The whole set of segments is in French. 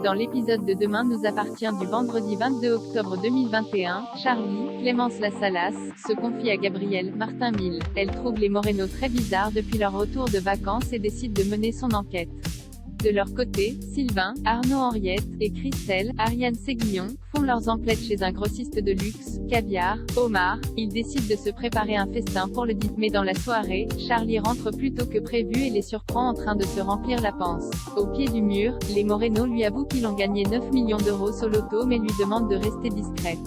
Dans l'épisode de Demain nous appartient du vendredi 22 octobre 2021, Charlie, Clémence Lassalas, se confie à Gabrielle, Martin Mille. Elle trouve les Moreno très bizarres depuis leur retour de vacances et décide de mener son enquête. De leur côté, Sylvain, Arnaud Henriette, et Christelle, Ariane Séguillon, font leurs emplettes chez un grossiste de luxe, Caviar, Omar. Ils décident de se préparer un festin pour le 10 mai. Dans la soirée, Charlie rentre plus tôt que prévu et les surprend en train de se remplir la panse. Au pied du mur, les Moreno lui avouent qu'ils ont gagné 9 millions d'euros au loto mais lui demandent de rester discrète.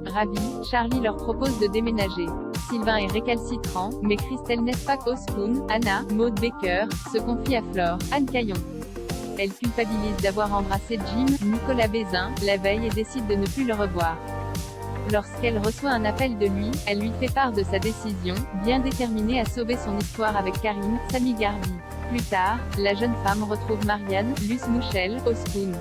Ravi, Charlie leur propose de déménager. Sylvain est récalcitrant, mais Christelle n'est pas qu'au Spoon. Anna, Maud Baker, se confie à Flore, Anne Caillon. Elle culpabilise d'avoir embrassé Jim, Nicolas Bézin, la veille et décide de ne plus le revoir. Lorsqu'elle reçoit un appel de lui, elle lui fait part de sa décision, bien déterminée à sauver son histoire avec Karim, Samy Garbi. Plus tard, la jeune femme retrouve Marianne, Luce Mouchel, au Spoon.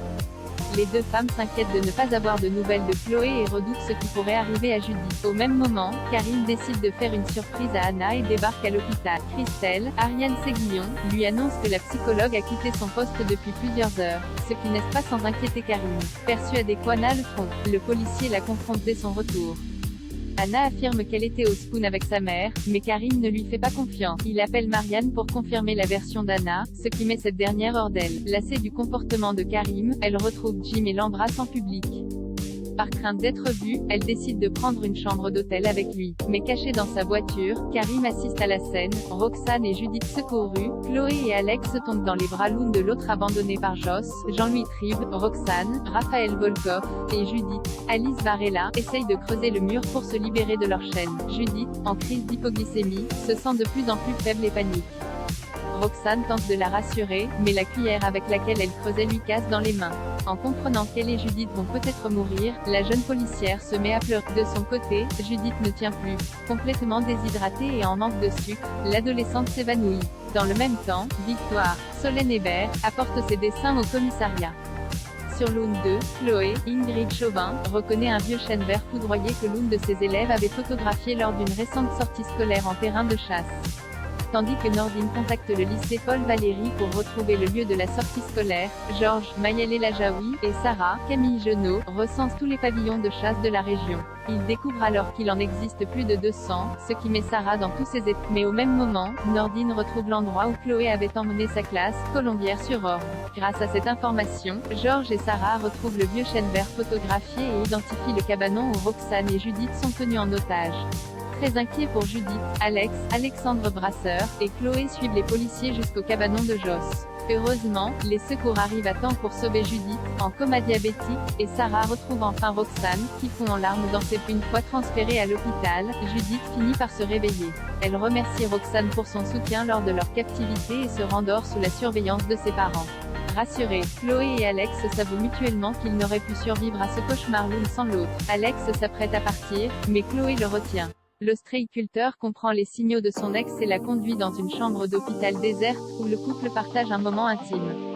Les deux femmes s'inquiètent de ne pas avoir de nouvelles de Chloé et redoutent ce qui pourrait arriver à Judith. Au même moment, Karim décide de faire une surprise à Anna et débarque à l'hôpital. Christelle, Ariane Séguillon, lui annonce que la psychologue a quitté son poste depuis plusieurs heures, ce qui n'est pas sans inquiéter Karim. Persuadé qu'Anna le trompe, le policier la confronte dès son retour. Anna affirme qu'elle était au Spoon avec sa mère, mais Karim ne lui fait pas confiance. Il appelle Marianne pour confirmer la version d'Anna, ce qui met cette dernière hors d'elle. Lassée du comportement de Karim, elle retrouve Jim et l'embrasse en public. Par crainte d'être vue, elle décide de prendre une chambre d'hôtel avec lui. Mais caché dans sa voiture, Karim assiste à la scène. Roxane et Judith secourues, Chloé et Alex tombent dans les bras l'une de l'autre abandonnée par Joss, Jean-Louis Tribe, Roxane, Raphaël Volkoff, et Judith. Alice Varela essaye de creuser le mur pour se libérer de leur chaîne. Judith, en crise d'hypoglycémie, se sent de plus en plus faible et panique. Roxane tente de la rassurer, mais la cuillère avec laquelle elle creusait lui casse dans les mains. En comprenant qu'elle et Judith vont peut-être mourir, la jeune policière se met à pleurer. De son côté, Judith ne tient plus. Complètement déshydratée et en manque de sucre, l'adolescente s'évanouit. Dans le même temps, Victoire, Solène Hébert, apporte ses dessins au commissariat. Sur l'une d'eux, Chloé, Ingrid Chauvin, reconnaît un vieux chêne vert foudroyé que l'une de ses élèves avait photographié lors d'une récente sortie scolaire en terrain de chasse. Tandis que Nordine contacte le lycée Paul Valéry pour retrouver le lieu de la sortie scolaire, Georges, Mayel El Ajaoui, et Sarah, Camille Genot, recensent tous les pavillons de chasse de la région. Ils découvrent alors qu'il en existe plus de 200, ce qui met Sarah dans tous ses états. Mais au même moment, Nordine retrouve l'endroit où Chloé avait emmené sa classe, Colombières-sur-Orge. Grâce à cette information, Georges et Sarah retrouvent le vieux chêne vert photographié et identifient le cabanon où Roxane et Judith sont tenues en otage. Très inquiet pour Judith, Alex, Alexandre Brasseur, et Chloé suivent les policiers jusqu'au cabanon de Joss. Heureusement, les secours arrivent à temps pour sauver Judith, en coma diabétique, et Sarah retrouve enfin Roxane, qui fond en larmes dans ses puits. Une fois transférée à l'hôpital, Judith finit par se réveiller. Elle remercie Roxane pour son soutien lors de leur captivité et se rendort sous la surveillance de ses parents. Rassurés, Chloé et Alex s'avouent mutuellement qu'ils n'auraient pu survivre à ce cauchemar l'une sans l'autre. Alex s'apprête à partir, mais Chloé le retient. L'ostréiculteur comprend les signaux de son ex et la conduit dans une chambre d'hôpital déserte, où le couple partage un moment intime.